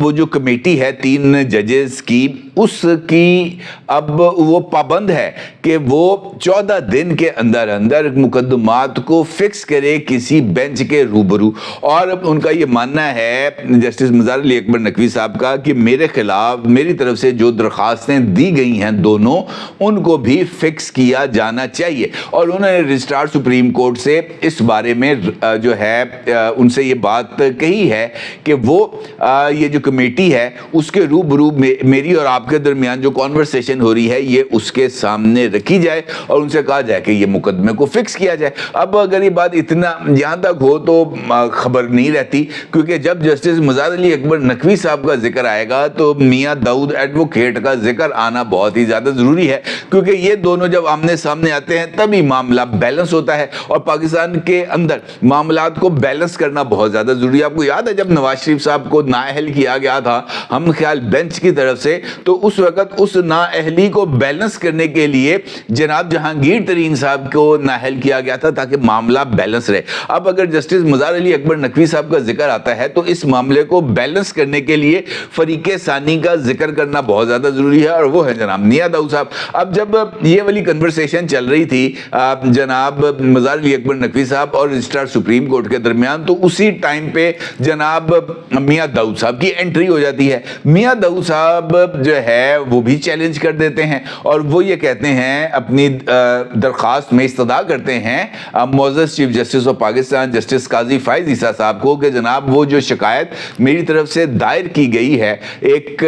وہ جو کمیٹی ہے 3 ججز کی، اس کی اب وہ پابند ہے کہ وہ 14 دن کے اندر اندر مقدمات کو فکس کرے کسی بینچ کے روبرو، اور ان کا یہ ماننا ہے جسٹس مظہر علی اکبر نقوی صاحب کا کہ میرے خلاف میری طرف سے جو درخواستیں دی گئی ہیں دونوں، ان کو بھی فکس کیا جانا چاہیے، اور انہوں نے رجسٹرار سپریم کورٹ سے اس بارے میں جو ہے ان سے یہ بات کہی ہے کہ وہ یہ جو کمیٹی ہے اس کے روبرو میری اور آپ کے درمیان جو کانورسیشن ہو رہی ہے یہ اس کے سامنے رکھی جائے اور ان سے کہا جائے کہ یہ مقدمے کو فکس کیا جائے۔ اب اگر یہ بات اتنا یہاں تک ہو تو خبر نہیں رہتی، کیونکہ جب جسٹس مظہر علی اکبر نقوی صاحب کا ذکر آئے گا تو میاں داؤد ایڈوکیٹ کا ذکر آنا بہت ہی زیادہ ضروری ہے، کیونکہ یہ دونوں جب آمنے سامنے آتے ہیں تبھی معاملہ بیلنس ہوتا ہے، اور پاکستان کے اندر معاملات کو بیلنس کرنا بہت زیادہ ضروری ہے۔ آپ کو یاد ہے جب نواز شریف صاحب کو نااہل کیا گیا تھا ہم خیال بینچ کی طرف سے، تو اس وقت اس نااہلی کو بیلنس کرنے کے لیے جناب جہانگیر ترین صاحب کو نااہل کیا گیا تھا تاکہ معاملہ بیلنس رہے۔ اب اگر جسٹس مظہر علی اکبر نقوی صاحب کا ذکر آتا ہے تو اس معاملے کو بیلنس کرنے کے لیے فریق ثانی کا ذکر کرنا بہت زیادہ ضروری ہے، اور وہ ہے جناب میاں داؤد صاحب۔ اب جب یہ والی کنورسیشن چل رہی تھی جناب مظہر علی اکبر نقوی صاحب اور رجسٹرار سپریم کورٹ کے درمیان، تو اسی ٹائم پہ جناب میاں داؤد صاحب کی انٹری ہو جاتی ہے۔ میاں داؤد صاحب جو ہے وہ بھی چیلنج کر دیتے ہیں، اور وہ یہ کہتے ہیں اپنی درخواست میں استدعا کرتے ہیں معزز chief justice of Pakistan justice قاضی فائز عیسیٰ صاحب کو کہ جناب وہ جو شکایت میری طرف سے دائر کی گئی ہے ایک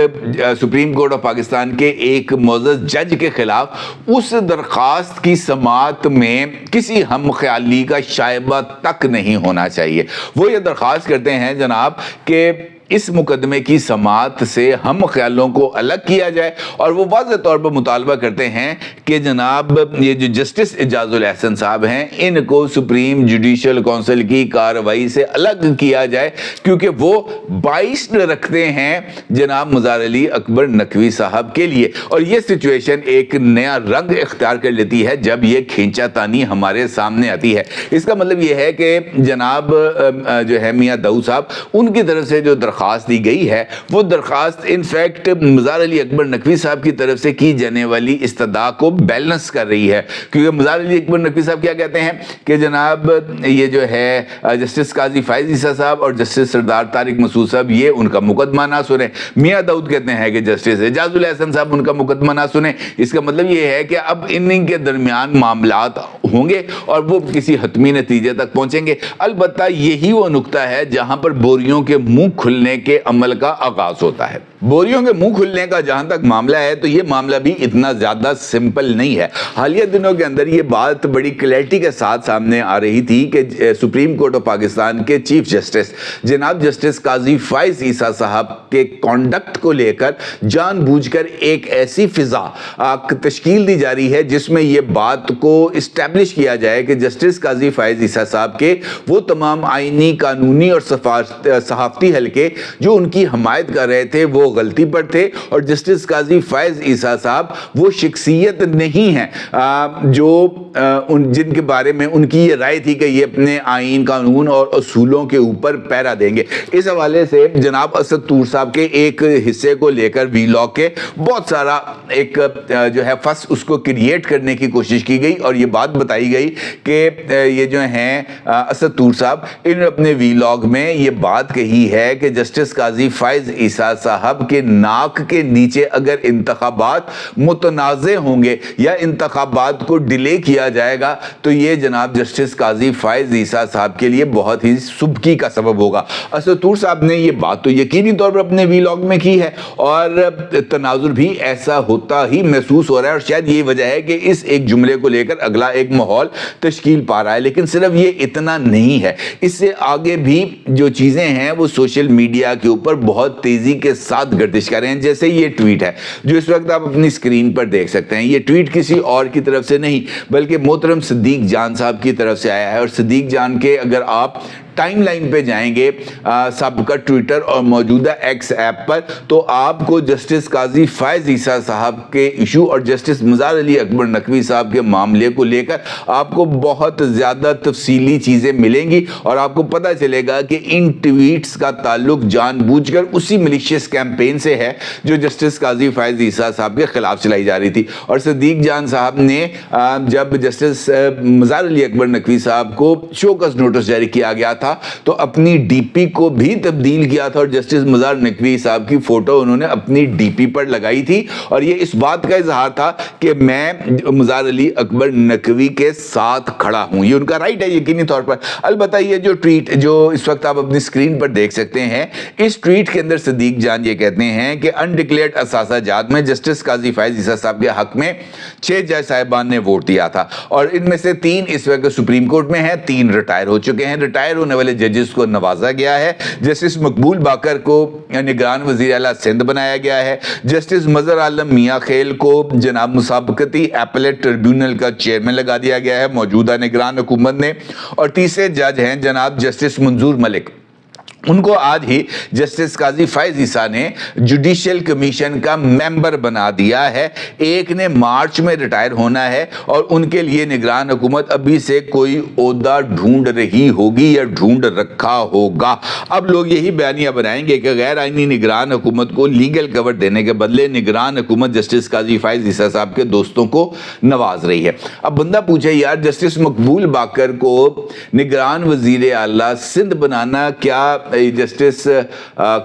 سپریم کورٹ آف پاکستان کے ایک معزز جج کے خلاف، اس درخواست کی سماعت میں کسی ہم خیالی کا شائبہ تک نہیں ہونا چاہیے۔ وہ یہ درخواست کرتے ہیں جناب کہ اس مقدمے کی سماعت سے ہم خیالوں کو الگ کیا جائے، اور وہ واضح طور پر مطالبہ کرتے ہیں کہ جناب یہ جو جسٹس اعجاز الاحسن صاحب ہیں ان کو سپریم جوڈیشل کونسل کی کارروائی سے الگ کیا جائے، کیونکہ وہ باعث رکھتے ہیں جناب مظہر علی اکبر نقوی صاحب کے لیے۔ اور یہ سچویشن ایک نیا رنگ اختیار کر لیتی ہے جب یہ کھینچا تانی ہمارے سامنے آتی ہے۔ اس کا مطلب یہ ہے کہ جناب جو ہے میاں داؤد صاحب ان کی طرف سے جو درخواست دی گئی ہے وہ درخواست انفیکٹ مظہر علی اکبر نقوی صاحب کی طرف سے کی جانے والی استدعا کو بیلنس کر رہی ہے، کیونکہ مظہر علی اکبر نقوی صاحب کیا کہتے ہیں کہ جناب یہ جو ہے جسٹس قاضی فائز عیسیٰ صاحب اور جسٹس سردار طارق مسعود صاحب یہ ان کا مقدمہ نہ سنیں۔ میاں داؤد کہتے ہیں کہ جسٹس اعجاز الاحسن صاحب ان کا مقدمہ نہ سنیں۔ اس کا مطلب یہ ہے کہ اب ان کے درمیان معاملات ہوں گے اور وہ کسی حتمی نتیجے تک پہنچیں گے۔ البتہ یہی وہ نقطہ ہے جہاں پر بوریوں کے منہ کھلنے کے عمل کا آغاز ہوتا ہے۔ بوریوں کے منہ کھلنے کا جہاں تک معاملہ ہے تو یہ معاملہ بھی اتنا زیادہ سمپل نہیں ہے۔ حالیہ دنوں کے اندر یہ بات بڑی کلیئرٹی کے ساتھ سامنے آ رہی تھی کہ سپریم کورٹ آف پاکستان کے چیف جسٹس جناب جسٹس قاضی فائز عیسیٰ صاحب کے کانڈکٹ کو لے کر جان بوجھ کر ایک ایسی فضا تشکیل دی جا رہی ہے جس میں یہ بات کو اسٹیبلش کیا جائے کہ جسٹس قاضی فائز عیسیٰ صاحب کے وہ تمام آئینی، قانونی اور صحافتی حلقے جو ان کی حمایت کر رہے تھے وہ غلطی پر تھے، اور جسٹس قاضی فائز عیسیٰ صاحب وہ شخصیت نہیں ہیں جو جن کے بارے میں ان کی یہ رائے تھی کہ یہ اپنے آئین، قانون اور اصولوں کے اوپر پیرا دیں گے۔ اس حوالے سے جناب اسد طور صاحب کے ایک حصے کو لے کر وی لاگ کے بہت سارا ایک جو ہے فس اس کو کریٹ کرنے کی کوشش کی گئی، اور یہ بات بتائی گئی کہ یہ جو ہیں اسد طور صاحب انہوں نے اپنے وی لاگ میں یہ بات کہی ہے کہ جسٹس قاضی فائز عیسیٰ صاحب کے ناک کے نیچے اگر انتخابات متنازع ہوں گے یا انتخابات کو ڈیلے کیا جائے گا تو یہ جناب جسٹس قاضی فائز عیسیٰ صاحب کے لیے بہت ہی سبکی کا سبب ہوگا۔ اسد طور صاحب نے یہ بات تو یقینی طور پر اپنے وی لاگ میں کی ہے، اور تناظر بھی ایسا ہوتا ہی محسوس ہو رہا ہے، اور شاید یہ وجہ ہے کہ اس ایک جملے کو لے کر اگلا ایک ماحول تشکیل پا رہا ہے۔ لیکن صرف یہ اتنا نہیں ہے، اس سے آگے بھی جو چیزیں ہیں وہ سوشل میڈیا کے اوپر بہت تیزی کے ساتھ گردش کر رہے ہیں۔ جیسے یہ ٹویٹ ہے جو اس وقت آپ اپنی اسکرین پر دیکھ سکتے ہیں، یہ ٹویٹ کسی اور کی طرف سے نہیں بلکہ محترم صدیق جان صاحب کی طرف سے آیا ہے، اور صدیق جان کے اگر آپ ٹائم لائن پہ جائیں گے سابقہ ٹویٹر اور موجودہ ایکس ایپ پر تو آپ کو جسٹس قاضی فائز عیسیٰ صاحب کے ایشو اور جسٹس مزار علی اکبر نقوی صاحب کے معاملے کو لے کر آپ کو بہت زیادہ تفصیلی چیزیں ملیں گی اور آپ کو پتہ چلے گا کہ ان ٹویٹس کا تعلق جان بوجھ کر اسی ملیشیس کیمپین سے ہے جو جسٹس قاضی فائز عیسیٰ صاحب کے خلاف چلائی جا رہی تھی. اور صدیق جان صاحب نے جب جسٹس مزار علی اکبر نقوی صاحب کو شوکس نوٹس جاری کیا گیا تھا تو اپنی ڈی پی کو بھی تبدیل کیا تھا اور جسٹس مزار نقوی صاحب کی فوٹو انہوں نے اپنی ڈی پی پر لگائی تھی اور یہ اس بات کا اظہار تھا کہ میں مزار علی اکبر نقوی کے ساتھ کھڑا ہوں. یہ ان کا رائٹ ہے یقینی طور پر. البتہ یہ جو ٹویٹ جو اس وقت آپ اپنی اسکرین پر دیکھ سکتے ہیں, اس ٹویٹ کے اندر صدیق جان یہ کہتے ہیں کہ انڈکلیئرڈ اثاثہ جات میں جسٹس قاضی فائز عیسیٰ صاحب کے حق میں 6 جج صاحبان نے ووٹ دیا تھا اور ان میں سے 3 اس وقت سپریم کورٹ میں ہیں, 3 ریٹائر ہو چکے ہیں. ریٹائر ہونے والے ججز کو نوازا گیا ہے. جسٹس مقبول باقر کو نگران وزیر اعلیٰ سندھ بنایا گیا ہے. جسٹس مظہر عالم میاں خیل کو جناب مسابقتی ایپلیٹ ٹریبیونل کا چیئرمین لگا دیا گیا ہے موجودہ نگران حکومت نے. اور تیسرے جج ہیں جناب جسٹس منظور ملک, ان کو آج ہی جسٹس قاضی فائز عیسیٰ نے جوڈیشل کمیشن کا ممبر بنا دیا ہے. ایک نے مارچ میں ریٹائر ہونا ہے اور ان کے لیے نگران حکومت ابھی سے کوئی عہدہ ڈھونڈ رہی ہوگی یا ڈھونڈ رکھا ہوگا. اب لوگ یہی بیانیہ بنائیں گے کہ غیر آئینی نگران حکومت کو لیگل کور دینے کے بدلے نگران حکومت جسٹس قاضی فائز عیسیٰ صاحب کے دوستوں کو نواز رہی ہے. اب بندہ پوچھے یار جسٹس مقبول باقر کو نگران وزیر اعلیٰ سندھ بنانا کیا جسٹس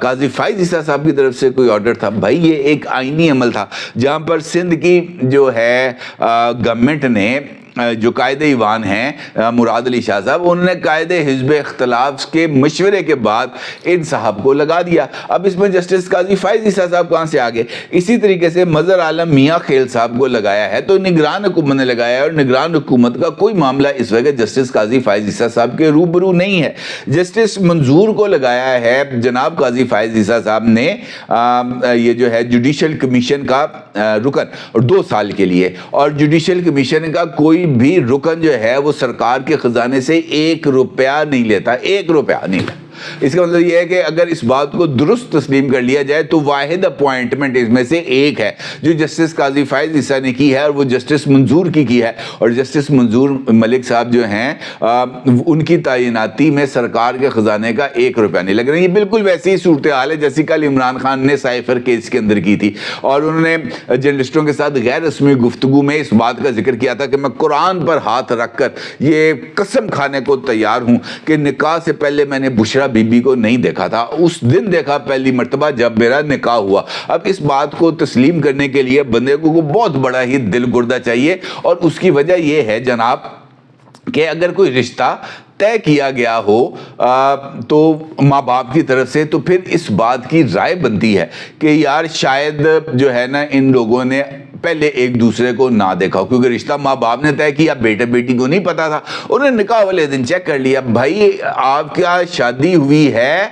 قاضی فائز عیسیٰ صاحب کی طرف سے کوئی آرڈر تھا؟ بھائی یہ ایک آئینی عمل تھا جہاں پر سندھ کی جو ہے گورنمنٹ نے جو قائد ایوان ہیں مراد علی شاہ صاحب, انہوں نے قائد حزب اختلاف کے مشورے کے بعد ان صاحب کو لگا دیا. اب اس میں جسٹس قاضی فائز عیسیٰ صاحب کہاں سے آگے؟ اسی طریقے سے مظہر عالم میاں خیل صاحب کو لگایا ہے تو نگران حکومت نے لگایا ہے اور نگران حکومت کا کوئی معاملہ اس وقت جسٹس قاضی فائز عیسیٰ صاحب کے روبرو نہیں ہے. جسٹس منظور کو لگایا ہے جناب قاضی فائز عیسیٰ صاحب نے یہ جو ہے جوڈیشل کمیشن کا رکن اور 2 سال کے لیے, اور جوڈیشل کمیشن کا کوئی بھی رکن جو ہے وہ سرکار کے خزانے سے 1 روپیہ نہیں لیتا, 1 روپیہ نہیں لیتا. اس کا مطلب یہ ہے کہ اگر اس بات کو درست تسلیم کر لیا جائے تو واحد اپوائنٹمنٹ اس میں سے ایک ہے جو جسٹس قاضی فائز عیسیٰ نے کی ہے اور وہ جسٹس منظور کی ہے. اور جسٹس منظور ملک صاحب جو ہیں ان کی تعیناتی میں سرکار کے خزانے کا 1 روپیہ نہیں لگ رہا. یہ بالکل ویسی ہی صورتحال ہے جیسی کل عمران خان نے سائفر کیس کے اندر کی تھی اور انہوں نے جرنلسٹوں کے ساتھ غیر رسمی گفتگو میں اس بات کا ذکر کیا تھا کہ میں قرآن پر ہاتھ رکھ کر یہ قسم کھانے کو تیار ہوں کہ نکاح سے پہلے میں نے بشرا بی بی کو نہیں دیکھا تھا, اس دن دیکھا پہلی مرتبہ جب میرا نکاح ہوا. اب اس بات کو تسلیم کرنے کے لیے بندے کو بہت بڑا ہی دل گردہ چاہیے اور اس کی وجہ یہ ہے جناب کہ اگر کوئی رشتہ طے کیا گیا ہو تو ماں باپ کی طرف سے تو پھر اس بات کی رائے بنتی ہے کہ یار شاید جو ہے نا ان لوگوں نے پہلے ایک دوسرے کو نہ دیکھا, کیونکہ رشتہ ماں باپ نے طے کیا, بیٹے بیٹی کو نہیں پتا تھا, انہوں نے نکاح والے دن چیک کر لیا. بھائی آپ کیا شادی ہوئی ہے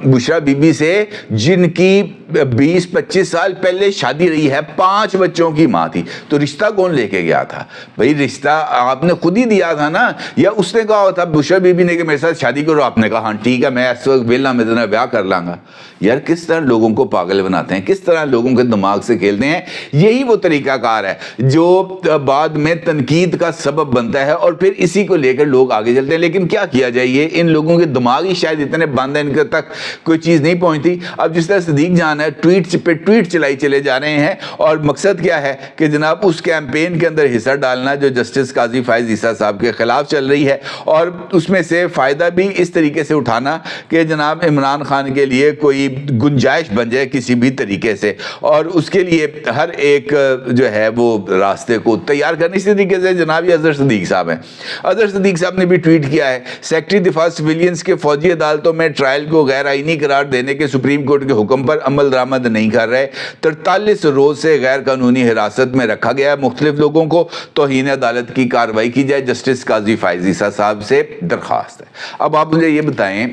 بشرا بی بی سے جن کی 20-25 سال پہلے شادی رہی ہے, 5 بچوں کی ماں تھی, تو رشتہ کون لے کے گیا تھا؟ بھائی رشتہ آپ نے خود ہی دیا تھا نا, یا اس نے کہا تھا بشرا بی بی نے کہ میرے ساتھ شادی کرو, آپ نے کہا ہاں ٹھیک ہے میں اس وقت ویلا میں تمہیں بیاہ کر لاں گا. یار کس طرح لوگوں کو پاگل بناتے ہیں, کس طرح لوگوں کے دماغ سے کھیلتے ہیں. یہی وہ طریقہ کار ہے جو بعد میں تنقید کا سبب بنتا ہے اور پھر اسی کو لے کر لوگ آگے چلتے ہیں. لیکن کیا کیا جائے, یہ ان لوگوں کے دماغ ہی شاید اتنے بند ہیں, ان کے تک کوئی چیز نہیں پہنچتی. اب جس طرح صدیق جان ہے ٹویٹ پہ ٹویٹ چلائی چلے جا رہے ہیں اور مقصد کیا ہے کہ جناب اس کیمپین کے اندر حصہ ڈالنا جو جسٹس قاضی فائز عیسیٰ صاحب کے خلاف چل رہی ہے, اور اس میں سے فائدہ بھی اس طریقے سے اٹھانا کہ جناب عمران خان کے لیے کوئی گنجائش بن جائے کسی بھی طریقے سے, اور اس کے لیے ہر ایک جو ہے وہ راستے کو تیار کرنے. اسی طریقے سے جناب یہ اظہر صدیق صاحب ہیں, اظہر صدیق صاحب نے بھی ٹویٹ کیا ہے, سیکرٹری دفاع سویلینز کے فوجی عدالتوں میں ٹرائل کو غیر آئینی قرار دینے کے سپریم کورٹ کے حکم پر عمل درآمد نہیں کر رہے. 43 روز سے غیر قانونی حراست میں رکھا گیا مختلف لوگوں کو, توہین عدالت کی کارروائی کی جائے. جسٹس قاضی فائز عیسیٰ صاحب سے درخواست ہے. اب آپ مجھے یہ بتائیں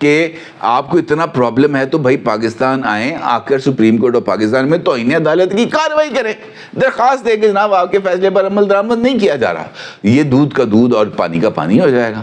کہ آپ کو اتنا پرابلم ہے تو بھائی پاکستان آئیں, آ کر سپریم کورٹ آف پاکستان میں توہین عدالت کی کارروائی کریں, درخواست دے کہ جناب آپ کے فیصلے پر عمل درآمد نہیں کیا جا رہا. یہ دودھ کا دودھ اور پانی کا پانی ہو جائے گا.